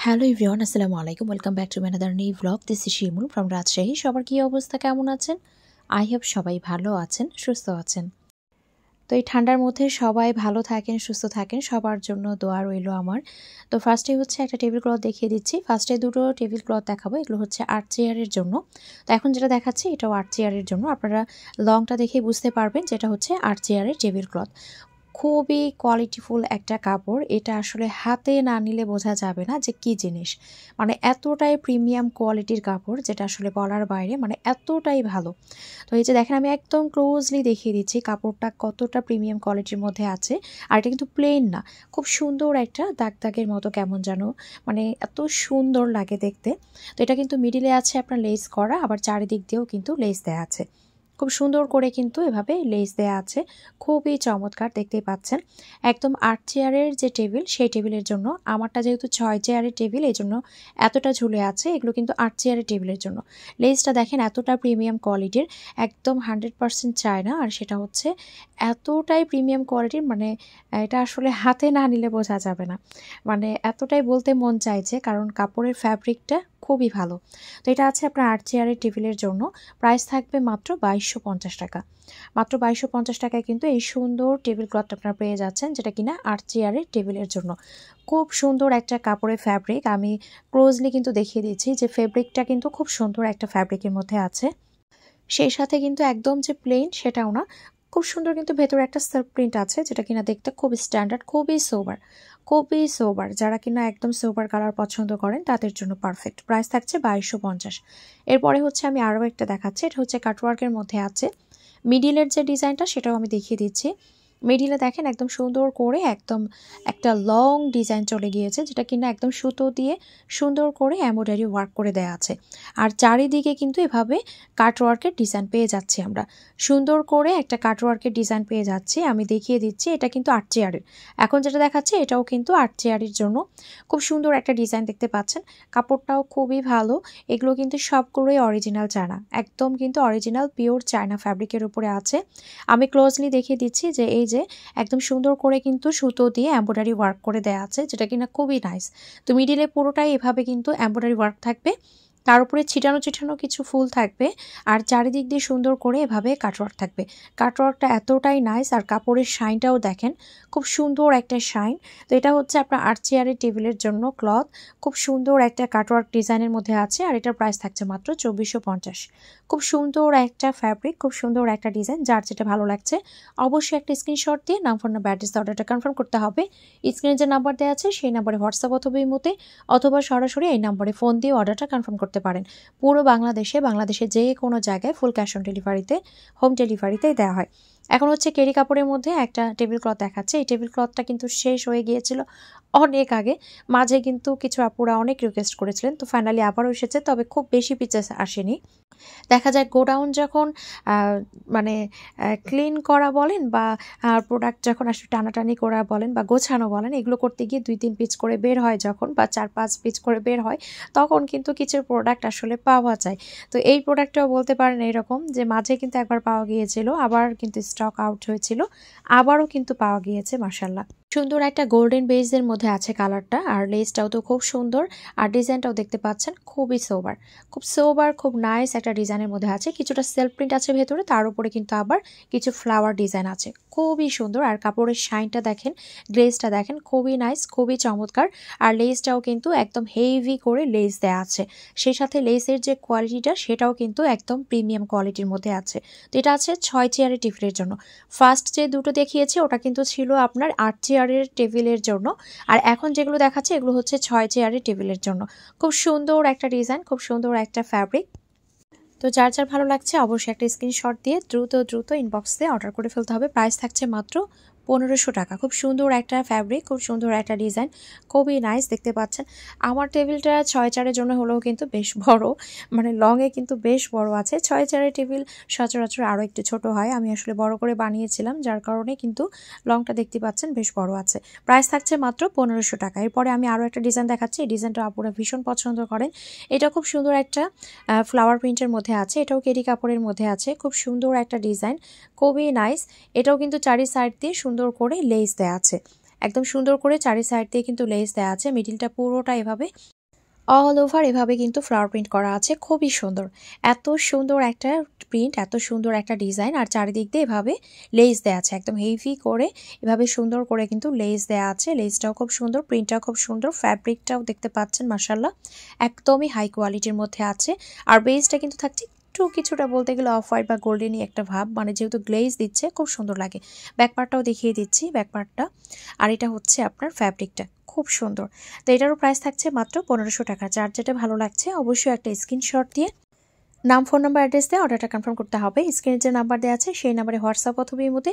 Hello everyone, আসসালামু আলাইকুম। Welcome back to another new blog. This is Shimul from Rajshahi. সবার কী অবস্থা, কেমন আছেন? আই হোপ সবাই ভালো আছেন, সুস্থ আছেন। তো এই ঠান্ডার মধ্যে সবাই ভালো থাকেন, সুস্থ থাকেন, সবার জন্য দোয়া রইল আমার। তো ফার্স্টে হচ্ছে একটা টেবিল ক্লথ দেখিয়ে দিচ্ছি। ফার্স্টে দুটো টেবিল ক্লথ দেখাবো, এগুলো হচ্ছে আর্ট চেয়ারের জন্য। তো এখন যেটা দেখাচ্ছি এটাও আর্ট চেয়ারের জন্য। আপনারা লংটা দেখেই বুঝতে পারবেন যেটা হচ্ছে আর্ট চেয়ারের টেবিল ক্লথ। খুবই কোয়ালিটিফুল একটা কাপড়। এটা আসলে হাতে না নিলে বোঝা যাবে না যে কী জিনিস। মানে এতটাই প্রিমিয়াম কোয়ালিটির কাপড় যেটা আসলে বলার বাইরে, মানে এতটাই ভালো। তো এই যে দেখেন, আমি একদম ক্লোজলি দেখিয়ে দিচ্ছি কাপড়টা কতটা প্রিমিয়াম কোয়ালিটির মধ্যে আছে। আর এটা কিন্তু প্লেন না, খুব সুন্দর একটা দাগ দাগের মতো, কেমন যেন মানে এত সুন্দর লাগে দেখতে। তো এটা কিন্তু মিডিলে আছে আপনার লেস করা, আবার চারিদিক দিয়েও কিন্তু লেস দেওয়া আছে। খুব সুন্দর করে কিন্তু এভাবে লেস দেয়া আছে, খুবই চমৎকার, দেখতেই পাচ্ছেন। একদম 8 চেয়ারের যে টেবিল, সেই টেবিলের জন্য। আমারটা যেহেতু 6 চেয়ারের টেবিল, এই জন্য এতটা ঝুলে আছে। এগুলো কিন্তু 8 চেয়ারের টেবিলের জন্য। লেসটা দেখেন এতটা প্রিমিয়াম কোয়ালিটির, একদম 100% চায়না। আর সেটা হচ্ছে এতটাই প্রিমিয়াম কোয়ালিটির, মানে এটা আসলে হাতে না নিলে বোঝা যাবে না। মানে এতটাই বলতে মন চাইছে, কারণ কাপড়ের ফ্যাব্রিকটা খুবই ভালো। তো এটা আছে আপনার 8 চেয়ারের টেবিলের জন্য। প্রাইস থাকবে মাত্র 2250 টাকা। মাত্র 2250 টাকায় কিন্তু এই সুন্দর টেবিল ক্লথটা আপনারা পেয়ে যাচ্ছেন, যেটা কিনা 8 চেয়ারের টেবিলের জন্য। খুব সুন্দর একটা কাপড়ের ফ্যাব্রিক। আমি ক্লোজলি কিন্তু দেখিয়ে দিচ্ছি যে ফ্যাব্রিকটা কিন্তু খুব সুন্দর একটা ফ্যাব্রিকের মধ্যে আছে। সেই সাথে কিন্তু একদম যে প্লেন সেটাও না, খুব সুন্দর কিন্তু ভেতরে একটা সেলফ প্রিন্ট আছে, যেটা কিনা দেখতে খুব স্ট্যান্ডার্ড, খুবই সোবার, খুবই সোবার। যারা কিনা একদম সোবার কালার পছন্দ করেন তাদের জন্য পারফেক্ট। প্রাইস থাকছে 2250। এরপরে হচ্ছে আমি আরও একটা দেখাচ্ছি, এটা হচ্ছে কাটওয়ার্কের মধ্যে আছে। মিডিলের যে ডিজাইনটা সেটাও আমি দেখিয়ে দিচ্ছি। মিডিলে দেখেন একদম সুন্দর করে একদম একটা লং ডিজাইন চলে গিয়েছে, যেটা কিনা একদম সুতো দিয়ে সুন্দর করে এমব্রয়ডারি ওয়ার্ক করে দেওয়া আছে। আর চারিদিকে কিন্তু এভাবে কাটওয়ার্কের ডিজাইন পেয়ে যাচ্ছি আমরা। সুন্দর করে একটা কাটওয়ার্কের ডিজাইন পেয়ে যাচ্ছি। আমি দেখিয়ে দিচ্ছি, এটা কিন্তু 8 চেয়ারের। এখন যেটা দেখাচ্ছে এটাও কিন্তু 8 চেয়ারের জন্য। খুব সুন্দর একটা ডিজাইন দেখতে পাচ্ছেন। কাপড়টাও খুবই ভালো। এগুলো কিন্তু সবগুলোই অরিজিনাল চায়না, একদম কিন্তু অরিজিনাল পিওর চায়না ফ্যাব্রিকের উপরে আছে। আমি ক্লোজলি দেখিয়ে দিচ্ছি যে এই যে একদম সুন্দর করে কিন্তু সুতো দিয়ে এমব্রয়ডারি ওয়ার্ক করে দেওয়া আছে, যেটা কিনা খুবই নাইস। তো মিডিলে পুরোটাই এভাবে কিন্তু এমব্রয়ডারি ওয়ার্ক থাকবে, তার উপরে ছিটানো ছিটানো কিছু ফুল থাকবে, আর চারিদিক দিয়ে সুন্দর করে এভাবে কাটওয়ার্ক থাকবে। কাটওয়ার্কটা এতটাই নাইস, আর কাপড়ের শাইনটাও দেখেন, খুব সুন্দর একটা শাইন। তো এটা হচ্ছে আপনার 8 চেয়ারের টেবিলের জন্য ক্লথ। খুব সুন্দর একটা কাটওয়ার্ক ডিজাইনের মধ্যে আছে, আর এটার প্রাইস থাকছে মাত্র 2450। খুব সুন্দর একটা ফ্যাব্রিক, খুব সুন্দর একটা ডিজাইন। যার যেটা ভালো লাগছে অবশ্যই একটা স্ক্রিনশট দিয়ে নাম, ফোন নাম্বার, অ্যাড্রেস, অর্ডারটা কনফার্ম করতে হবে। স্ক্রিনে যে নাম্বার দেওয়া আছে সেই নাম্বারে হোয়াটসঅ্যাপ অথবা ইমোতে অথবা সরাসরি এই নাম্বারে ফোন দিয়ে অর্ডারটা কনফার্ম করতে পারেন। পুরো বাংলাদেশে যে কোনো জায়গায় ফুল ক্যাশ অন ডেলিভারিতে, হোম ডেলিভারিতেই দেওয়া হয়। এখন হচ্ছে কেরি কাপড়ের মধ্যে একটা টেবিল ক্লথ দেখাচ্ছে। এই টেবিল ক্লথটা কিন্তু শেষ হয়ে গিয়েছিল অনেক আগে। মাঝে কিন্তু কিছু আপুরা অনেক রিকোয়েস্ট করেছিলেন, তো ফাইনালি আবারও এসেছে, তবে খুব বেশি পিচেস আসেনি। দেখা যায় গোডাউন যখন মানে ক্লিন করা বলেন বা প্রোডাক্ট যখন আসলে টানাটানি করা বলেন বা গোছানো বলেন, এগুলো করতে গিয়ে 2-3 পিচ করে বের হয় যখন, বা 4-5 পিচ করে বের হয়, তখন কিন্তু কিছু প্রোডাক্ট আসলে পাওয়া যায়। তো এই প্রোডাক্টটাও বলতে পারেন এরকম, যে মাঝে কিন্তু একবার পাওয়া গিয়েছিল, আবার কিন্তু স্টক আউট হয়েছিল, আবারও কিন্তু পাওয়া গিয়েছে মাশাআল্লাহ। সুন্দর একটা গোল্ডেন বেজের মধ্যে আছে কালারটা, আর লেসটাও তো খুব সুন্দর, আর ডিজাইনটাও দেখতে পাচ্ছেন খুবই সোবার, খুব সোবার, খুব নাইস একটা ডিজাইনের মধ্যে আছে। কিছুটা সেলফ প্রিন্ট আছে ভেতরে, তার উপরে কিন্তু আবার কিছু ফ্লাওয়ার ডিজাইন আছে, খুবই সুন্দর। আর কাপড়ের শাইনটা দেখেন, গ্লেজটা দেখেন, খুবই নাইস, খুবই চমৎকার। আর লেসটাও কিন্তু একদম হেভি করে লেস দেওয়া আছে। সেই সাথে লেসের যে কোয়ালিটিটা সেটাও কিন্তু একদম প্রিমিয়াম কোয়ালিটির মধ্যে আছে। তো এটা আছে 6 চেয়ারের টেবিলের জন্য। ফার্স্ট যে দুটো দেখিয়েছি ওটা কিন্তু ছিল আপনার 8 চেয়ারের টেবিলের জন্য, আর এখন যেগুলো দেখাচ্ছে এগুলো হচ্ছে 6 চেয়ারের টেবিলের জন্য। খুব সুন্দর একটা ডিজাইন, খুব সুন্দর একটা ফ্যাব্রিক। তো যার যার ভালো লাগছে অবশ্যই একটা স্ক্রিনশট দিয়ে দ্রুত ইনবক্সে অর্ডার করে ফেলতে হবে। প্রাইস থাকছে মাত্র 1500 টাকা। খুব সুন্দর একটা ফ্যাব্রিক, খুব সুন্দর একটা ডিজাইন, খুবই নাইস, দেখতে পাচ্ছেন। আমার টেবিলটা 6 চেয়ারের জন্য হলেও কিন্তু বেশ বড়, মানে লংয়ে কিন্তু বেশ বড় আছে। 6 চেয়ারের টেবিল সচরাচর আরও একটু ছোট হয়, আমি আসলে বড় করে বানিয়েছিলাম, যার কারণে কিন্তু লংটা দেখতে পাচ্ছেন বেশ বড় আছে। প্রাইস থাকছে মাত্র 1500 টাকা। এরপরে আমি আরও একটা ডিজাইন দেখাচ্ছি। এই ডিজাইনটা আপনারা ভীষণ পছন্দ করেন। এটা খুব সুন্দর একটা ফ্লাওয়ার প্রিন্টের মধ্যে আছে, এটাও কেরি কাপড়ের মধ্যে আছে। খুব সুন্দর একটা ডিজাইন, খুবই নাইস। এটাও কিন্তু চারি সাইড দিয়ে সুন্দর করে লেস দেওয়া আছে, একদম সুন্দর করে চারি সাইড দিয়ে কিন্তু লেস দেওয়া আছে, মিডিলটা পুরোটা এভাবে অল ওভার এভাবে কিন্তু ফ্লাওয়ার প্রিন্ট করা আছে, খুবই সুন্দর। এত সুন্দর একটা প্রিন্ট, এত সুন্দর একটা ডিজাইন, আর চারিদিক দিয়ে এভাবে লেস দেওয়া আছে, একদম হেভি করে এভাবে সুন্দর করে কিন্তু লেস দেওয়া আছে। লেসটাও খুব সুন্দর, প্রিন্টটাও খুব সুন্দর, ফ্যাব্রিকটাও দেখতে পাচ্ছেন মাশাআল্লাহ একদমই হাই কোয়ালিটির মধ্যে আছে। আর বেসটা কিন্তু থাকছে একটু কিছুটা বলতে গেলে অফ হোয়াইট বা গোল্ডেনই একটা ভাব, মানে যেহেতু গ্লেজ দিচ্ছে খুব সুন্দর লাগে। ব্যাকপার্টটাও দেখিয়ে দিচ্ছি, ব্যাকপার্টটা। আর এটা হচ্ছে আপনার ফ্যাব্রিকটা খুব সুন্দর। তো এটারও প্রাইস থাকছে মাত্র 1500 টাকা। যার যেটা ভালো লাগছে অবশ্যই একটা স্ক্রিনশট দিয়ে নাম, ফোন নাম্বার, অ্যাড্রেস দিয়ে অর্ডারটা কনফার্ম করতে হবে। স্ক্রিনে যে নাম্বার দেওয়া আছে সেই নাম্বারে হোয়াটসঅ্যাপ অথবা ইমোতে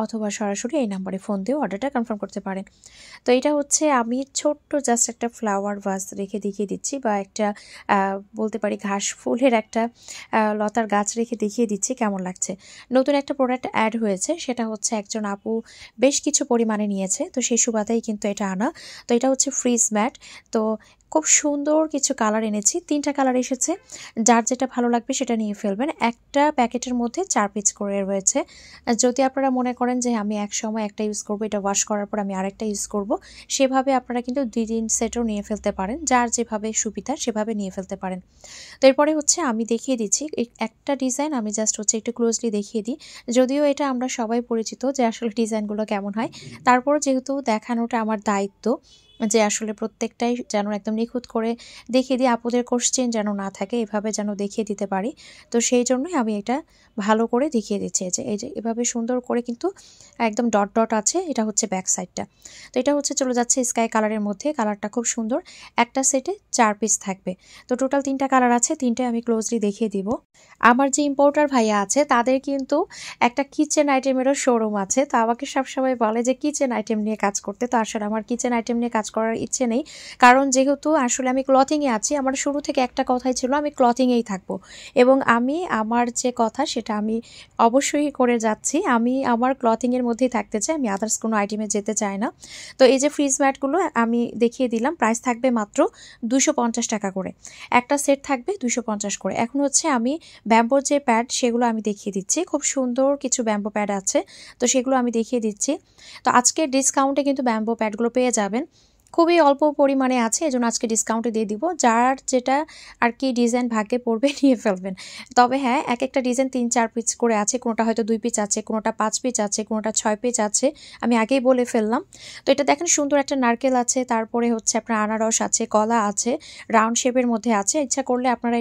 অথবা সরাসরি এই নাম্বারে ফোন দিয়েও অর্ডারটা কনফার্ম করতে পারেন। তো এটা হচ্ছে আমি ছোট্ট জাস্ট একটা ফ্লাওয়ার ভাস রেখে দেখিয়ে দিচ্ছি, বা একটা বলতে পারি ঘাস ফুলের একটা লতার গাছ রেখে দেখিয়ে দিচ্ছি কেমন লাগছে। নতুন একটা প্রোডাক্ট অ্যাড হয়েছে, সেটা হচ্ছে একজন আপু বেশ কিছু পরিমাণে নিয়েছে, তো সেই সুবাদেই কিন্তু এটা আনা। তো এটা হচ্ছে ফ্রিজ ম্যাট। তো খুব সুন্দর কিছু কালার এনেছি, 3টা কালার এসেছে। যার যেটা ভালো লাগবে সেটা নিয়ে ফেলবেন। একটা প্যাকেটের মধ্যে 4 পিস করে রয়েছে। যদি আপনারা মনে করেন যে আমি এক সময় একটা ইউজ করব, এটা ওয়াশ করার পর আমি আরেকটা ইউজ করব, সেভাবে আপনারা কিন্তু 2-3 সেটও নিয়ে ফেলতে পারেন। যার যেভাবে সুবিধা সেভাবে নিয়ে ফেলতে পারেন। তো এরপরে হচ্ছে আমি দেখিয়ে দিচ্ছি একটা ডিজাইন, আমি জাস্ট হচ্ছে একটু ক্লোজলি দেখিয়ে দিই। যদিও এটা আমরা সবাই পরিচিত যে আসলে ডিজাইনগুলো কেমন হয়, তারপর যেহেতু দেখানোটা আমার দায়িত্ব যে আসলে প্রত্যেকটাই যেন একদম নিখুঁত করে দেখিয়ে দিই, আপুদের কোশ্চেন যেন না থাকে, এভাবে যেন দেখিয়ে দিতে পারি। তো সেই জন্যই আমি এটা ভালো করে দেখিয়ে দিচ্ছি। এই যে এভাবে সুন্দর করে কিন্তু একদম ডট ডট আছে, এটা হচ্ছে ব্যাক সাইডটা। তো এটা হচ্ছে চলে যাচ্ছে স্কাই কালারের মধ্যে, কালারটা খুব সুন্দর। একটা সেটে 4 পিস থাকবে। তো টোটাল 3টা কালার আছে, 3টাই আমি ক্লোজলি দেখিয়ে দিব। আমার যে ইম্পোর্টার ভাইয়া আছে তাদের কিন্তু একটা কিচেন আইটেমেরও শোরুম আছে, তো আমাকে সবসময় বলে যে কিচেন আইটেম নিয়ে কাজ করতে। তো আসলে আমার কিচেন আইটেম নিয়ে কাজ করার ইচ্ছে নেই, কারণ যেহেতু আসলে আমি ক্লথিংয়ে আছি, আমার শুরু থেকে একটা কথাই ছিল আমি ক্লথিংয়েই থাকবো, এবং আমি আমার যে কথা সেটা আমি অবশ্যই করে যাচ্ছি। আমি আমার ক্লথিংয়ের মধ্যেই থাকতে চাই, আমি আদার্স কোনো আইটেমে যেতে চাই না। তো এই যে ফ্রিজ ম্যাটগুলো আমি দেখিয়ে দিলাম, প্রাইস থাকবে মাত্র 250 টাকা করে। একটা সেট থাকবে 250 করে। এখন হচ্ছে আমি ব্যাম্বোর যে প্যাড সেগুলো আমি দেখিয়ে দিচ্ছি, খুব সুন্দর কিছু ব্যাম্বো প্যাড আছে, তো সেগুলো আমি দেখিয়ে দিচ্ছি। তো আজকে ডিসকাউন্টে কিন্তু ব্যাম্বো প্যাডগুলো পেয়ে যাবেন, খুবই অল্প পরিমাণে আছে, এজন্য আজকে ডিসকাউন্টে দিয়ে দিব। যার যেটা আর কি ডিজাইন ভাগ্যে পড়বে নিয়ে ফেলবেন। তবে হ্যাঁ, এক একটা ডিজাইন 3-4 পিস করে আছে, কোনোটা হয়তো 2 পিস আছে, কোনোটা 5 পিস আছে, কোনোটা 6 পিস আছে, আমি আগেই বলে ফেললাম। তো এটা দেখেন সুন্দর একটা নারকেল আছে, তারপরে হচ্ছে আপনার আনারস আছে, কলা আছে, রাউন্ড শেপের মধ্যে আছে। ইচ্ছা করলে আপনারা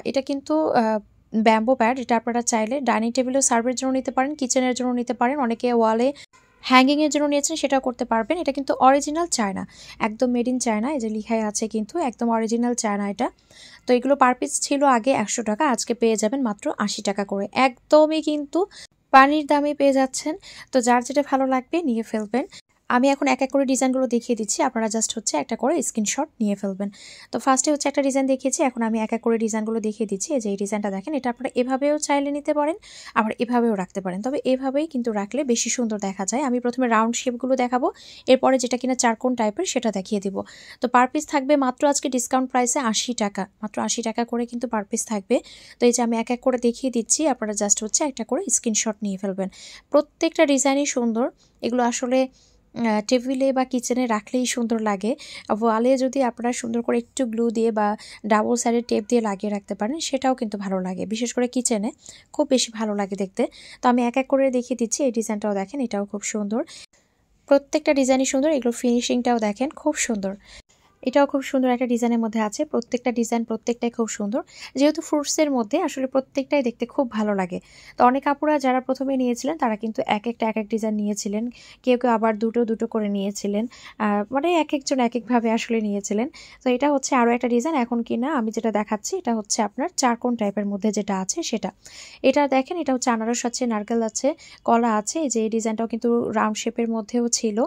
এটা কিন্তু ব্যাম্বো প্যাড, এটা আপনারা চাইলে ডাইনিং টেবিলেও সার্ভের জন্য নিতে পারেন, কিচেনের জন্য নিতে পারেন, অনেকে ওয়ালে হ্যাঙ্গিংয়ের জন্য নিয়েছেন সেটাও করতে পারবেন। এটা কিন্তু অরিজিনাল চায়না, একদম মেড ইন চায়না, এই যে লিখাই আছে কিন্তু একদম অরিজিনাল চায়না এটা। তো এগুলো পার পিস ছিল আগে 100 টাকা, আজকে পেয়ে যাবেন মাত্র 80 টাকা করে, একদমই কিন্তু পানির দামে পেয়ে যাচ্ছেন। তো যার যেটা ভালো লাগবে নিয়ে ফেলবেন। আমি এখন এক এক করে ডিজাইনগুলো দেখিয়ে দিচ্ছি, আপনারা জাস্ট হচ্ছে একটা করে স্ক্রিনশট নিয়ে ফেলবেন। তো ফার্স্টে হচ্ছে একটা ডিজাইন দেখিয়েছি, এখন আমি এক এক করে ডিজাইনগুলো দেখিয়ে দিচ্ছি। এই যে এই ডিজাইনটা দেখেন, এটা আপনারা এভাবেও চাইলে নিতে পারেন, আবার এভাবেও রাখতে পারেন, তবে এভাবেই কিন্তু রাখলে বেশি সুন্দর দেখা যায়। আমি প্রথমে রাউন্ড শেপগুলো দেখাবো, এরপরে যেটা কিনা চারকোন টাইপের সেটা দেখিয়ে দিব। তো পার পিস থাকবে মাত্র আজকে ডিসকাউন্ট প্রাইসে 80 টাকা, মাত্র 80 টাকা করে কিন্তু পার পিস থাকবে। তো এই যে আমি এক এক করে দেখিয়ে দিচ্ছি, আপনারা জাস্ট হচ্ছে একটা করে স্ক্রিনশট নিয়ে ফেলবেন। প্রত্যেকটা ডিজাইনই সুন্দর, এগুলো আসলে টেবিলে বা কিচেনে রাখলেই সুন্দর লাগে। ওয়ালে যদি আপনারা সুন্দর করে একটু গ্লু দিয়ে বা ডাবল সাইডের টেপ দিয়ে লাগিয়ে রাখতে পারেন, সেটাও কিন্তু ভালো লাগে, বিশেষ করে কিচেনে খুব বেশি ভালো লাগে দেখতে। তো আমি এক এক করে দেখিয়ে দিচ্ছি। এই ডিজাইনটাও দেখেন, এটাও খুব সুন্দর, প্রত্যেকটা ডিজাইনই সুন্দর, এগুলো ফিনিশিংটাও দেখেন খুব সুন্দর। এটাও খুব সুন্দর একটা ডিজাইনের মধ্যে আছে, প্রত্যেকটা ডিজাইন প্রত্যেকটাই খুব সুন্দর, যেহেতু ফ্রুটসের মধ্যে আসলে প্রত্যেকটাই দেখতে খুব ভালো লাগে। তো অনেক আপুরা যারা প্রথমে নিয়েছিলেন তারা কিন্তু এক এক ডিজাইন নিয়েছিলেন, কেউ কেউ আবার দুটো দুটো করে নিয়েছিলেন, মানে এক একজন এক একভাবে আসলে নিয়েছিলেন। তো এটা হচ্ছে আরও একটা ডিজাইন, এখন কিনা আমি যেটা দেখাচ্ছি এটা হচ্ছে আপনার চারকোন টাইপের মধ্যে যেটা আছে সেটা। এটা দেখেন, এটা হচ্ছে আনারস আছে, নারকেল আছে, কলা আছে, এই যে এই ডিজাইনটাও কিন্তু রাউন্ড শেপের মধ্যেও ছিল।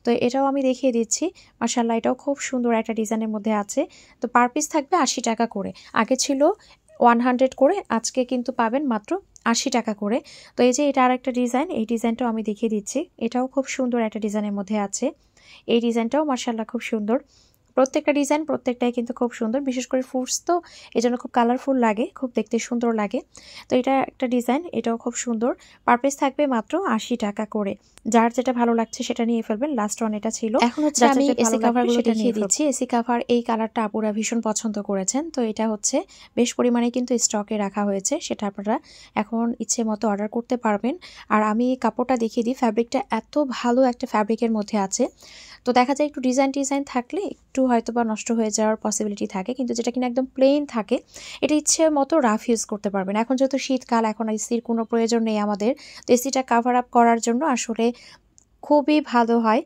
তো এটাও আমি দেখিয়ে দিচ্ছি, মাশাআল্লাহ এটাও খুব সুন্দর একটা ডিজাইনের মধ্যে আছে। তো পার পিস থাকবে 80 টাকা করে, আগে ছিল 100 করে, আজকে কিন্তু পাবেন মাত্র 80 টাকা করে। তো এই যে এটা আর একটা ডিজাইন, এই ডিজাইনটাও আমি দেখিয়ে দিচ্ছি, এটাও খুব সুন্দর একটা ডিজাইনের মধ্যে আছে। এই ডিজাইনটাও মাশাআল্লাহ খুব সুন্দর। প্রত্যেকটা ডিজাইন প্রত্যেকটাই কিন্তু খুব সুন্দর, বিশেষ করে ফ্রুটস তো এজন্য খুব কালারফুল লাগে, খুব দেখতে সুন্দর লাগে। তো এটা একটা ডিজাইন, এটাও খুব সুন্দর। পার পিস থাকবে মাত্র 80 টাকা করে। যার যেটা ভালো লাগছে সেটা নিয়ে ফেলবেন। লাস্ট ওয়ান এটা ছিল। এখন হচ্ছে আমি এসি কাভারগুলো দেখিয়ে দিচ্ছি। এসি কাভার এই কালারটা আপুরা ভীষণ পছন্দ করেছেন, তো এটা হচ্ছে বেশ পরিমাণে কিন্তু স্টকে রাখা হয়েছে, সেটা আপনারা এখন ইচ্ছে মতো অর্ডার করতে পারবেন। আর আমি কাপড়টা দেখিয়ে দিই, ফ্যাব্রিকটা এত ভালো একটা ফ্যাব্রিকের মধ্যে আছে। তো দেখা যায় একটু ডিজাইন থাকলে একটু হয়তো বা নষ্ট হয়ে যাওয়ার পসিবিলিটি থাকে, কিন্তু যেটা কিনা একদম প্লেন থাকে এটা ইচ্ছে মতো রাফ ইউজ করতে পারবেন। এখন যেহেতু শীতকাল, এখন এসির কোনো প্রয়োজন নেই আমাদের, তো এসিটা কাভার আপ করার জন্য আসলে খুবই ভালো হয়।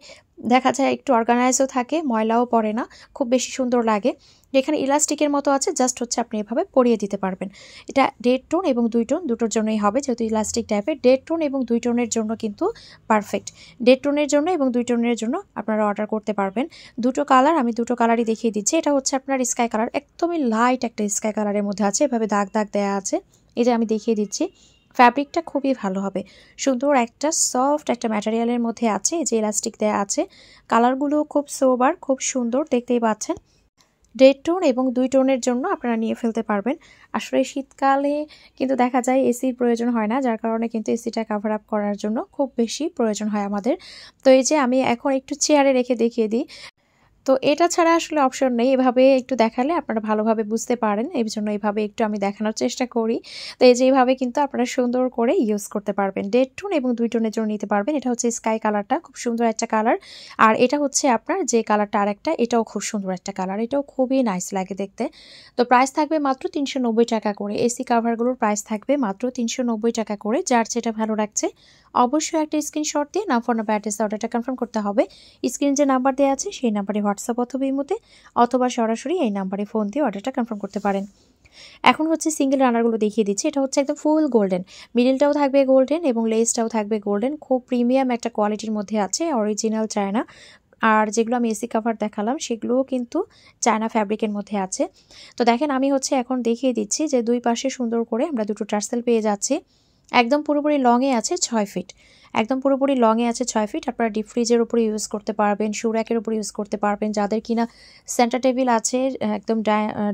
দেখা যায় একটু অর্গানাইজও থাকে, ময়লাও পড়ে না, খুব বেশি সুন্দর লাগে। এখানে ইলাস্টিকের মতো আছে, জাস্ট হচ্ছে আপনি এভাবে পরিয়ে দিতে পারবেন। এটা 1.5 টোন এবং 2 টোন দুটোর জন্যই হবে, যেহেতু ইলাস্টিক টাইপের। 1.5 টোন এবং 2 টোনের জন্য কিন্তু পারফেক্ট। 1.5 টোনের জন্য এবং 2 টোনের জন্য আপনারা অর্ডার করতে পারবেন। দুটো কালার, আমি দুটো কালারই দেখিয়ে দিচ্ছি। এটা হচ্ছে আপনার স্কাই কালার, একদমই লাইট একটা স্কাই কালারের মধ্যে আছে, এভাবে দাগ দাগ দেওয়া আছে। এই যে আমি দেখিয়ে দিচ্ছি, ফ্যাব্রিকটা খুবই ভালো হবে, সুন্দর একটা সফট একটা ম্যাটেরিয়ালের মধ্যে আছে, যে ইলাস্টিক দেয়া আছে। কালারগুলো খুব সোবার, খুব সুন্দর, দেখতেই পাচ্ছেন। 1.5 টোন এবং 2 টোনের জন্য আপনারা নিয়ে ফেলতে পারবেন। আসলে শীতকালে কিন্তু দেখা যায় এসির প্রয়োজন হয় না, যার কারণে কিন্তু এসিটা কাভার আপ করার জন্য খুব বেশি প্রয়োজন হয় আমাদের। তো এই যে আমি এখন একটু চেয়ারে রেখে দেখিয়ে দিই। তো এটা ছাড়া আসলে অপশন নেই, এভাবে একটু দেখালে আপনারা ভালোভাবে বুঝতে পারেন, এই জন্য এইভাবে একটু আমি দেখানোর চেষ্টা করি। তো এই যে এইভাবে কিন্তু আপনারা সুন্দর করে ইউজ করতে পারবেন। 1.5 টোন এবং 2 টোনের জন্য নিতে পারবেন। এটা হচ্ছে স্কাই কালারটা, খুব সুন্দর একটা কালার। আর এটা হচ্ছে আপনার যে কালারটা আরেকটা, এটাও খুব সুন্দর একটা কালার, এটাও খুবই নাইস লাগে দেখতে। তো প্রাইস থাকবে মাত্র 390 টাকা করে। এসি কাভারগুলোর প্রাইস থাকবে মাত্র 390 টাকা করে। যার যেটা ভালো লাগছে অবশ্যই একটা স্ক্রিনশট দিয়ে নাম, ফোন নাম্বার, অ্যাড্রেস, অর্ডারটা কনফার্ম করতে হবে। স্ক্রিন যে নাম্বার দেওয়া আছে সেই নাম্বারে হোয়াটসঅ্যাপ অথবা ইমোতে অথবা সরাসরি এই নাম্বারে ফোন দিয়ে অর্ডারটা কনফার্ম করতে পারেন। এখন হচ্ছে সিঙ্গেল রানারগুলো দেখিয়ে দিচ্ছি। এটা হচ্ছে একদম ফুল গোল্ডেন, মিডিলটাও থাকবে গোল্ডেন এবং লেসটাও থাকবে গোল্ডেন, খুব প্রিমিয়াম একটা কোয়ালিটির মধ্যে আছে, অরিজিনাল চায়না। আর যেগুলো আমি এসি কাভার দেখালাম সেগুলোও কিন্তু চায়না ফ্যাব্রিকের মধ্যে আছে। তো দেখেন আমি হচ্ছে এখন দেখিয়ে দিচ্ছি যে দুই পাশে সুন্দর করে আমরা দুটো টার্সেল পেয়ে যাচ্ছি। একদম পুরোপুরি লংয়ে আছে 6 ফিট, একদম পুরোপুরি লংয়ে আছে 6 ফিট। আপনারা ডিপ ফ্রিজের উপরে ইউজ করতে পারবেন, শু র্যাকের উপরে ইউজ করতে পারবেন। যাদের কিনা সেন্টার টেবিল আছে একদম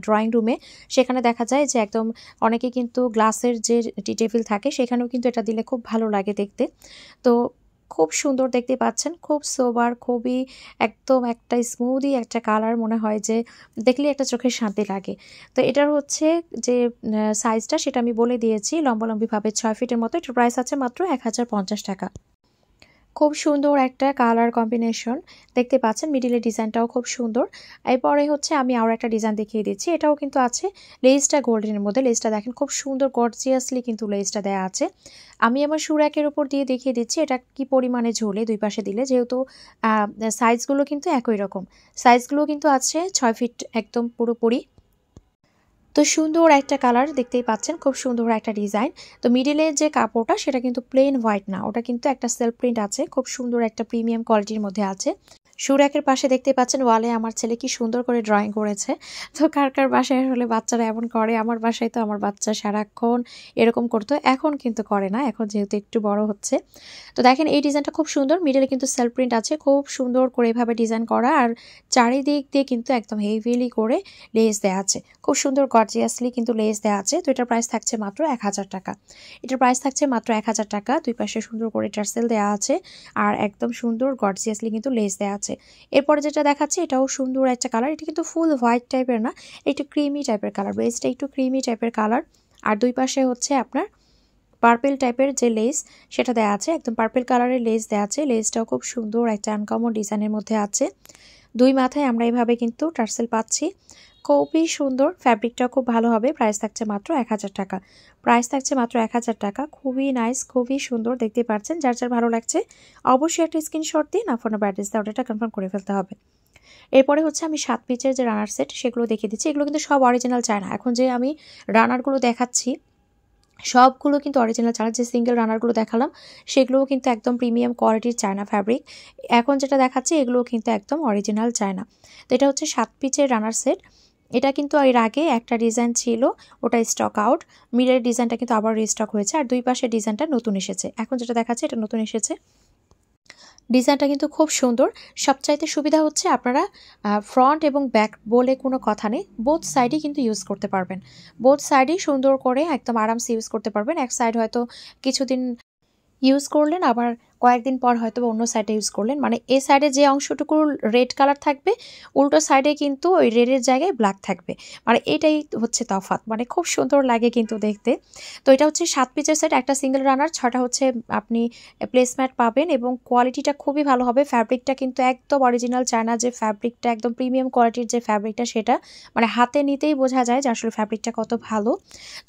ড্রয়িং রুমে, সেখানে দেখা যায় যে একদম অনেকে কিন্তু গ্লাসের যে টি টেবিল থাকে সেখানেও কিন্তু এটা দিলে খুব ভালো লাগে দেখতে। তো খুব সুন্দর দেখতে পাচ্ছেন, খুব সোবার, খুবই একদম একটা স্মুদি একটা কালার, মনে হয় যে দেখলে একটা চোখের শান্তি লাগে। তো এটার হচ্ছে যে সাইজটা সেটা আমি বলে দিয়েছি, লম্বালম্বিভাবে 6 ফিটের মতো। এটার প্রাইস আছে মাত্র 1050 টাকা। খুব সুন্দর একটা কালার কম্বিনেশন দেখতে পাচ্ছেন, মিডিলের ডিজাইনটাও খুব সুন্দর। এরপরে হচ্ছে আমি আরও একটা ডিজাইন দেখিয়ে দিচ্ছি, এটাও কিন্তু আছে লেসটা গোল্ডেনের মধ্যে। লেসটা দেখেন খুব সুন্দর গর্জিয়াসলি কিন্তু লেসটা দেওয়া আছে। আমি আমার শু র্যাকের উপর দিয়ে দেখিয়ে দিচ্ছি এটা কি পরিমাণে ঝোলে দুই পাশে দিলে, যেহেতু সাইজগুলো কিন্তু একই রকম, সাইজগুলো কিন্তু আছে 6 ফিট একদম পুরোপুরি। তো সুন্দর একটা কালার দেখতেই পাচ্ছেন, খুব সুন্দর একটা ডিজাইন। তো মিডিলের যে কাপড়টা সেটা কিন্তু প্লেন হোয়াইট না, ওটা কিন্তু একটা সেলফ প্রিন্ট আছে, খুব সুন্দর একটা প্রিমিয়াম কোয়ালিটির মধ্যে আছে। শু র্যাকের পাশে দেখতে পাচ্ছেন ওয়ালে আমার ছেলে কি সুন্দর করে ড্রয়িং করেছে। তো কার কার বাসায় আসলে বাচ্চারা এমন করে, আমার বাসায় তো আমার বাচ্চা সারাক্ষণ এরকম করতো, এখন কিন্তু করে না, এখন যেহেতু একটু বড় হচ্ছে। তো দেখেন এই ডিজাইনটা খুব সুন্দর, মিডলে কিন্তু সেলফ প্রিন্ট আছে, খুব সুন্দর করে এভাবে ডিজাইন করা, আর চারিদিক দিয়ে কিন্তু একদম হেভিলি করে লেস দেওয়া আছে, খুব সুন্দর গর্জিয়াসলি কিন্তু লেস দেওয়া আছে। তো এটার প্রাইস থাকছে মাত্র 1000 টাকা। এটার প্রাইস থাকছে মাত্র 1000 টাকা। দুই পাশে সুন্দর করে টার্সেল দেওয়া আছে আর একদম সুন্দর গর্জিয়াসলি কিন্তু লেস দেওয়া আছে। এরপরে যেটা দেখাচ্ছে এটাও সুন্দর একটা কালার, এটা কিন্তু ফুল হোয়াইট টাইপের না, একটু ক্রিমি টাইপের কালার, বেসটা একটু ক্রিমি টাইপের কালার। আর দুই পাশে হচ্ছে আপনার পার্পেল টাইপের যে লেস সেটা দেওয়া আছে, একদম পার্পেল কালারের লেস দেওয়া আছে। লেসটাও খুব সুন্দর একটা আনকমন ডিজাইনের মধ্যে আছে। দুই মাথায় আমরা এভাবে কিন্তু টার্সেল পাচ্ছি, খুবই সুন্দর, ফ্যাব্রিকটাও খুব ভালো হবে। প্রাইস থাকছে মাত্র 1000 টাকা। প্রাইস থাকছে মাত্র 1000 টাকা। খুবই নাইস, খুবই সুন্দর দেখতে পাচ্ছেন। যার যার ভালো লাগছে অবশ্যই একটা স্ক্রিনশট দিয়ে না ফোন নাম্বার, অ্যাড্রেস দিয়ে অর্ডারটা কনফার্ম করে ফেলতে হবে। এরপরে হচ্ছে আমি 7 পিচের যে রানার সেট সেগুলো দেখিয়ে দিচ্ছি। এগুলো কিন্তু সব অরিজিনাল চায়না। এখন যে আমি রানারগুলো দেখাচ্ছি সবগুলো কিন্তু অরিজিনাল চায়না। যে সিঙ্গেল রানারগুলো দেখালাম সেগুলোও কিন্তু একদম প্রিমিয়াম কোয়ালিটির চায়না ফ্যাব্রিক। এখন যেটা দেখাচ্ছি এগুলোও কিন্তু একদম অরিজিনাল চায়না। তো এটা হচ্ছে 7 পিচের রানার সেট। এটা কিন্তু এর আগে একটা ডিজাইন ছিল, ওটা স্টক আউট। মিডের ডিজাইনটা কিন্তু আবার রিস্টক হয়েছে, আর দুই পাশের ডিজাইনটা নতুন এসেছে। এখন যেটা দেখাচ্ছে এটা নতুন এসেছে। ডিজাইনটা কিন্তু খুব সুন্দর। সবচাইতে সুবিধা হচ্ছে আপনারা ফ্রন্ট এবং ব্যাক বলে কোনো কথা নেই, বোথ সাইডেই কিন্তু ইউজ করতে পারবেন। বোথ সাইডেই সুন্দর করে একদম আরামসে ইউজ করতে পারবেন। এক সাইড হয়তো কিছুদিন ইউজ করলেন, আবার কয়েকদিন পর হয়তো অন্য সাইডে ইউজ করলেন, মানে এই সাইডে যে অংশটুকু রেড কালার থাকবে উল্টো সাইডে কিন্তু ওই রেডের জায়গায় ব্ল্যাক থাকবে, মানে এটাই হচ্ছে তফাৎ। মানে খুব সুন্দর লাগে কিন্তু দেখতে। তো এটা হচ্ছে 7 পিসের সেট, একটা সিঙ্গেল রানার, 6টা হচ্ছে আপনি প্লেসম্যাট পাবেন এবং কোয়ালিটিটা খুবই ভালো হবে। ফ্যাব্রিকটা কিন্তু একদম অরিজিনাল চায়না যে ফ্যাব্রিকটা, একদম প্রিমিয়াম কোয়ালিটির যে ফ্যাব্রিকটা, সেটা মানে হাতে নিতেই বোঝা যায় যে আসলে ফ্যাব্রিকটা কত ভালো।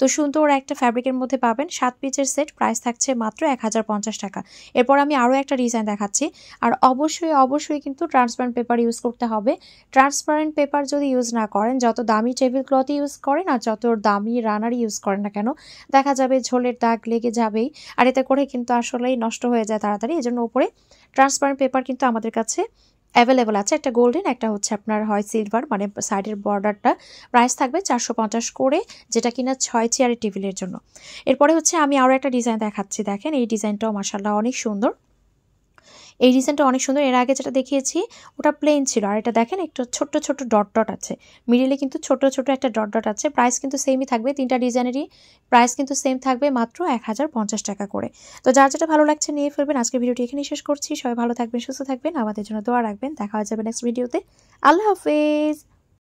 তো সুন্দর একটা ফ্যাব্রিকের মধ্যে পাবেন 7 পিসের সেট, প্রাইস থাকছে মাত্র 1050 টাকা। এরপর আমি আরও একটা ডিজাইন দেখাচ্ছি। আর অবশ্যই কিন্তু ট্রান্সপারেন্ট পেপার ইউজ করতে হবে। ট্রান্সপারেন্ট পেপার যদি ইউজ না করেন, যত দামি টেবিল ক্লথ ইউজ করেন আর যত দামি রানার ইউজ করেন না কেন, দেখা যাবে ঝোলের দাগ লেগে যাবেই, আর এতে করে কিন্তু আসলেই নষ্ট হয়ে যায় তাড়াতাড়ি। এজন্য উপরে ট্রান্সপারেন্ট পেপার কিন্তু আমাদের কাছে অ্যাভেলেবল আছে, একটা গোল্ডেন, একটা হচ্ছে আপনার হয় সিলভার, মানে সাইডের বর্ডারটা। প্রাইস থাকবে 450 করে, যেটা কিনা 6 চেয়ারের টেবিলের জন্য। এরপরে হচ্ছে আমি আরও একটা ডিজাইন দেখাচ্ছি। দেখেন এই ডিজাইনটাও মাশাআল্লাহ অনেক সুন্দর। এই ডিজাইনটা অনেক সুন্দর। এর আগে যেটা দেখিয়েছি ওটা প্লেন ছিল, আর এটা দেখেন একটু ছোট্ট ছোট্ট ডট ডট আছে, মিডিলে কিন্তু ছোট ছোট একটা ডট ডট আছে। প্রাইস কিন্তু সেমই থাকবে, তিনটা ডিজাইনেরই প্রাইস কিন্তু সেম থাকবে, মাত্র 1050 টাকা করে। তো যার যেটা ভালো লাগছে নিয়ে ফেলবেন। আজকে ভিডিওটি এখানেই শেষ করছি। সবাই ভালো থাকবেন, সুস্থ থাকবেন, আমাদের জন্য দোয়া রাখবেন। দেখা হয়ে যাবে নেক্সট ভিডিওতে। আল্লাহ হাফেজ।